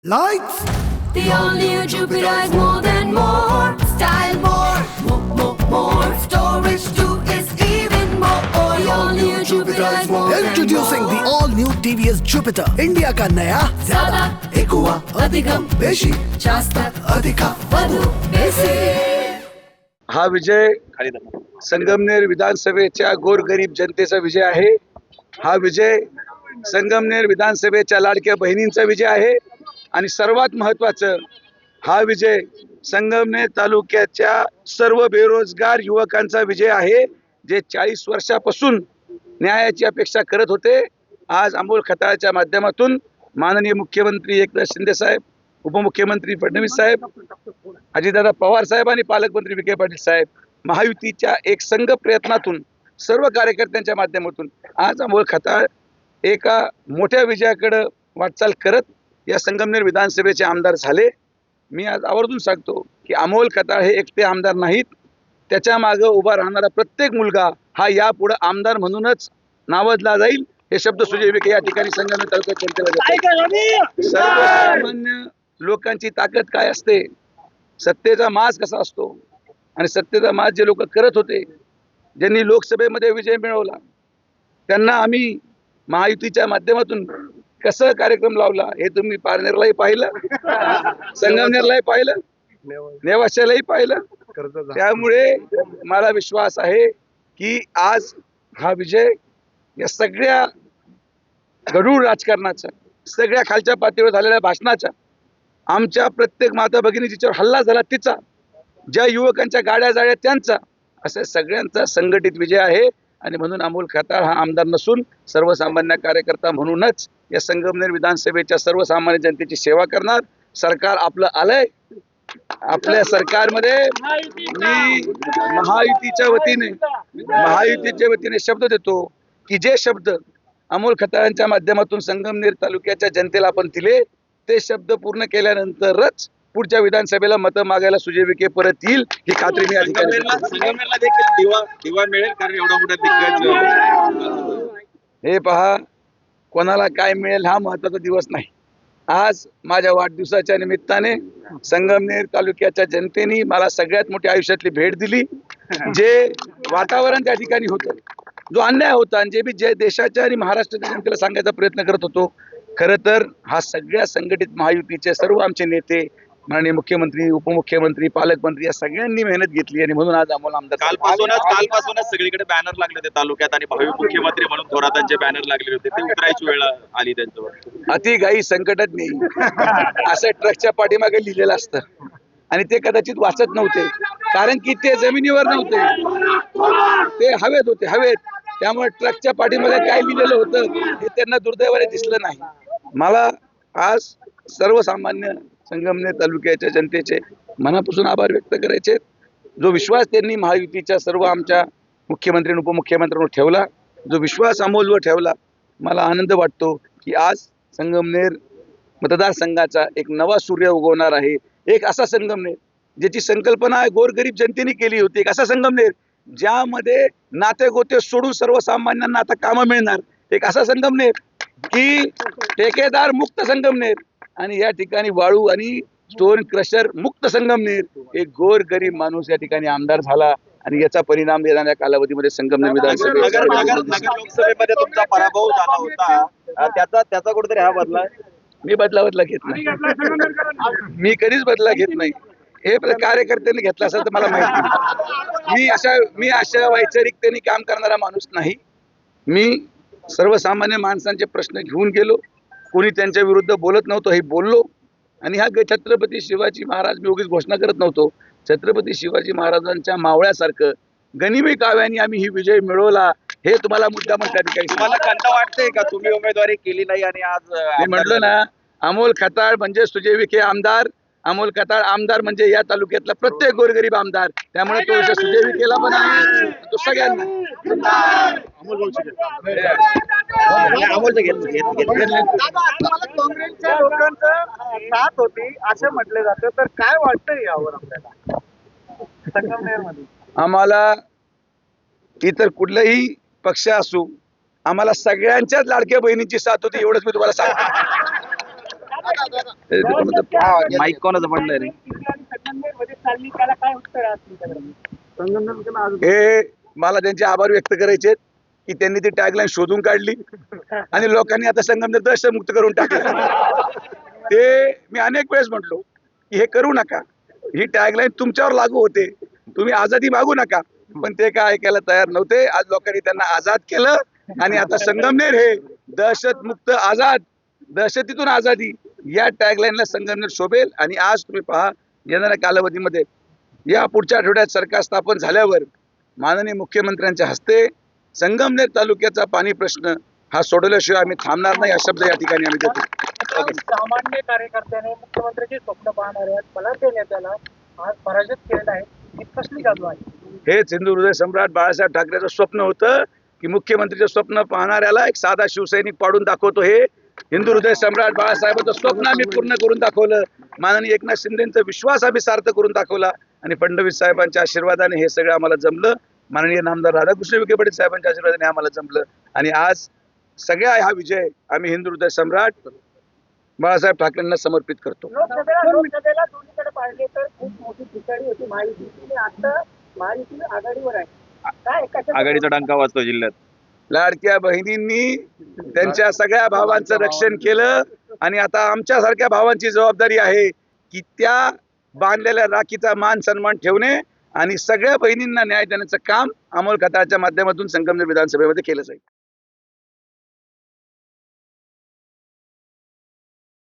Lights, The all-new Jupiter is more than more. Style more. Storage too is even more. The all-new Jupiter is more than more. introducing the all-new TVS Jupiter, India का नया ज़्यादा, ఎక్కువ अधिकम, बेशी जास्त, अधिक वधू, बेसी. हा विजय संगमनेर विधानसभेच्या गोरगरीब जनतेचा विजय आहे. हा विजय संगमनेर विधानसभेच्या लाडक्या बहिणींचा विजय आहे आणि सर्वात महत्त्वाचं हा विजय संगमनेर तालुक्याच्या सर्व बेरोजगार युवकांचा विजय आहे, जे 40 वर्षापासून न्यायाची अपेक्षा करत होते. आज अमोल खताळच्या माध्यमातून माननीय मुख्यमंत्री एकनाथ शिंदे साहेब, उपमुख्यमंत्री फडणवीस साहेब, अजितदादा पवार साहेब आणि पालकमंत्री विखे पाटील साहेब महायुतीच्या एक संघ प्रयत्नातून सर्व कार्यकर्त्यांच्या माध्यमातून आज अमोल खताळ एका मोठ्या विजयाकडे वाटचाल करत या संगमनेर विधानसभेचे आमदार झाले. मी आज आवर्जून सांगतो की अमोल खताळ हे एकटे आमदार नाहीत, त्याच्या मागे उभा राहणारा प्रत्येक मुलगा हा यापुढे आमदार म्हणूनच नावाजला जाईल. हे शब्द सुजय विखे या ठिकाणी संगमनेर तालुक्यात जनतेला देतो. सर्वसामान्य लोकांची ताकद काय असते, सत्तेचा माज कसा असतो आणि सत्तेचा माज जे लोक करत होते, ज्यांनी लोकसभेमध्ये विजय मिळवला, त्यांना आम्ही महायुतीच्या माध्यमातून कसं कार्यक्रम लावला हे तुम्ही पारनेरलाही पाहिलं, संगमनेरलाही पाहिलं, नेवाशालाही पाहिलं. त्यामुळे मला विश्वास आहे की आज हा विजय या सगळ्या गढूळ राजकारणाचा, सगळ्या खालच्या पातळीवर झालेल्या भाषणाचा, आमच्या प्रत्येक माता भगिनी जिच्यावर हल्ला झाला तिचा, ज्या युवकांच्या गाड्या जाळ्या त्यांचा, अशा सगळ्यांचा संघटित विजय आहे. आणि म्हणून अमोल खताळ हा आमदार नसून सर्वसामान्य कार्यकर्ता म्हणूनच या संगमनेर विधानसभेच्या सर्वसामान्य जनतेची सेवा करणार. सरकार आपलं आलंय. आपल्या सरकारमध्ये मी महायुतीच्या वतीने शब्द देतो की जे शब्द अमोल खताळांच्या माध्यमातून संगमनेर तालुक्याच्या जनतेला आपण दिले, ते शब्द पूर्ण केल्यानंतरच पुढच्या विधानसभेला मतं मागायला सुजय विखे परत येईल ही खात्री मी संगमनेरला देखील दिवा मिळेल, कारण एवढा मोठा दिग्गज. हे पहा, कोणाला काय मिळेल हा महत्वाचा दिवस नाही. आज माझ्या वाढदिवसाच्या निमित्ताने संगमनेर तालुक्याच्या जनतेने मला सगळ्यात मोठी आयुष्यातली भेट दिली. जे वातावरण त्या ठिकाणी होतं, जो अन्याय होता आणि जे मी जे देशाच्या आणि महाराष्ट्राच्या जनतेला सांगायचा प्रयत्न करत होतो, खरं तर हा सगळ्या संघटित महायुतीचे सर्व आमचे नेते, माननीय मुख्यमंत्री, उपमुख्यमंत्री, पालकमंत्री या सगळ्यांनी मेहनत घेतली आणि म्हणून आज आम्हाला आमदार. कालपासूनच सगळीकडे बॅनर लागले होते तालुक्यात आणि भावी मुख्यमंत्री म्हणून थोरातांचे बॅनर लागले होते, ते उतरायची वेळ आली त्यांच्यावर. अति घाई संकटात नाही असं ट्रकच्या पाठीमागे लिहिलेलं असतं आणि ते कदाचित वाचत नव्हते, कारण की ते जमिनीवर नव्हते, ते हवेत होते, हवेत. त्यामुळे ट्रकच्या पाठीमागे काय लिहिलेलं होतं हे त्यांना दुर्दैवाने दिसलं नाही. मला आज सर्वसामान्य संगमनेर तालुक्याच्या जनतेचे मनापासून आभार व्यक्त करायचे. जो विश्वास त्यांनी महायुतीच्या सर्व आमच्या मुख्यमंत्री आणि उपमुख्यमंत्र्यांवर ठेवला, जो विश्वास अमोलवर ठेवला, मला आनंद वाटतो की आज संगमनेर मतदारसंघाचा एक नवा सूर्य उगवणार आहे. एक असा संगमनेर ज्याची संकल्पना गोरगरीब जनतेने केली होती, एक असा संगमनेर ज्यामध्ये नाते गोते सोडून सर्वसामान्यांना आता कामं मिळणार, एक असा संगमनेर की ठेकेदार मुक्त संगमनेर आणि या ठिकाणी वाळू आणि स्टोन क्रशर मुक्त संगमनेर. एक गोर गरीब माणूस या ठिकाणी आमदार झाला आणि याचा परिणाम येणाऱ्या कालावधीमध्ये संगमनेर लोकसभेमध्ये तुमचा पराभव झाला होता, त्याचा कुठेतरी हा बदला. मी बदला घेत नाही, मी कधीच बदला घेत नाही. हे कार्यकर्त्यांनी घेतला असेल तर मला माहिती नाही. मी अशा वैचारिकतेने काम करणारा माणूस नाही. मी सर्वसामान्य माणसांचे प्रश्न घेऊन गेलो, कोणी त्यांच्या विरुद्ध बोलत नव्हतं हे बोललो. आणि हा छत्रपती शिवाजी महाराज मी उगीच घोषणा करत नव्हतो. छत्रपती शिवाजी महाराजांच्या मावळ्यासारखं गनिमी काव्याने आम्ही ही विजय मिळवला, हे तुम्हाला मुद्दा त्या ठिकाणी. तुम्हाला खंत वाटते का तुम्ही उमेदवारी केली नाही आणि आज मी म्हटलं ना, अमोल खताळ म्हणजे सुजय विखे आमदार, अमोल खताळ आमदार म्हणजे या तालुक्यातला प्रत्येक गोरगरीब आमदार. त्यामुळे तो विषय सुजय विखेला पण आहे, तो सगळ्यांना. काँग्रेसच्या लोकांचं साथ होती असे म्हटले जाते, तर काय वाटतंय यावर आपल्याला संगमनेरमध्ये? आम्हाला इतर कुठलाही पक्ष असू, आम्हाला सगळ्यांच्याच लाडक्या बहिणींची साथ होती, एवढंच मी तुम्हाला सांगतो. माईक कोणाचं पडलंय रे? हे मला त्यांचे आभार व्यक्त करायचे आहेत की त्यांनी ती टॅगलाईन शोधून काढली आणि लोकांनी आता संगमनेर दहशतमुक्त करून टाकलं. ते मी अनेक वेळेस म्हटलो की हे करू नका, ही टॅगलाईन तुमच्यावर लागू होते, तुम्ही आझादी मागू नका, पण ते काय ऐकायला तयार नव्हते. आज लोकांनी त्यांना आझाद केलं आणि आता संगमनेर हे दहशतमुक्त आझाद, दहशतीतून आझादी या टॅगलाईनला संगमनेर शोभेल. आणि आज तुम्ही पहा, येणाऱ्या कालावधीमध्ये या पुढच्या आठवड्यात सरकार स्थापन झाल्यावर माननीय मुख्यमंत्र्यांच्या हस्ते संगमनेर तालुक्याचा पाणी प्रश्न हा सोडवल्याशिवाय आम्ही थांबणार नाही, हा शब्द या ठिकाणी आम्ही देतो. सामान्य कार्यकर्त्याने मुख्यमंत्र्यांचे स्वप्न पाहणाऱ्या पलाटे नेत्याला आज पराजित केलेला आहे. ही कसली जादू आहे? हेच हिंदू हृदय सम्राट बाळासाहेब ठाकरेचं स्वप्न होतं की मुख्यमंत्रीचं स्वप्न पाहणाऱ्याला एक साधा शिवसैनिक पाडून दाखवतो. हे हिंदू हृदय सम्राट बाळासाहेबांचं स्वप्न आम्ही पूर्ण करून दाखवलं. माननीय एकनाथ शिंदेचा विश्वास आम्ही सार्थ करून दाखवला आणि फडणवीस साहेबांच्या आशीर्वादाने हे सगळं आम्हाला जमलं. माननीय नामदार राधाकृष्ण विखे पाटील साहेबांच्या आशीर्वादाने आम्हाला जमलं आणि आज सगळ्या हा विजय आम्ही हिंदू हृदय सम्राट बाळासाहेब ठाकरेंना समर्पित करतो. लोकसभेला दोन्हीकडे पाहिले तर खूप मोठी पिछाडी होती महायुतीची. आता महायुती आघाडीवर आहे. काय कशा आघाडीचा डंका वाजतो जिल्ह्यात. लाडक्या बहिणींनी त्यांच्या सगळ्या भावांचं रक्षण केलं आणि आता आमच्यासारख्या भावांची जबाबदारी आहे की त्या बांधलेल्या राखीचा मान सन्मान ठेवणे आणि सगळ्या बहिणींना न्याय देण्याचं काम अमोल खताळच्या माध्यमातून संगमनेर विधानसभेमध्ये केलं जाईल.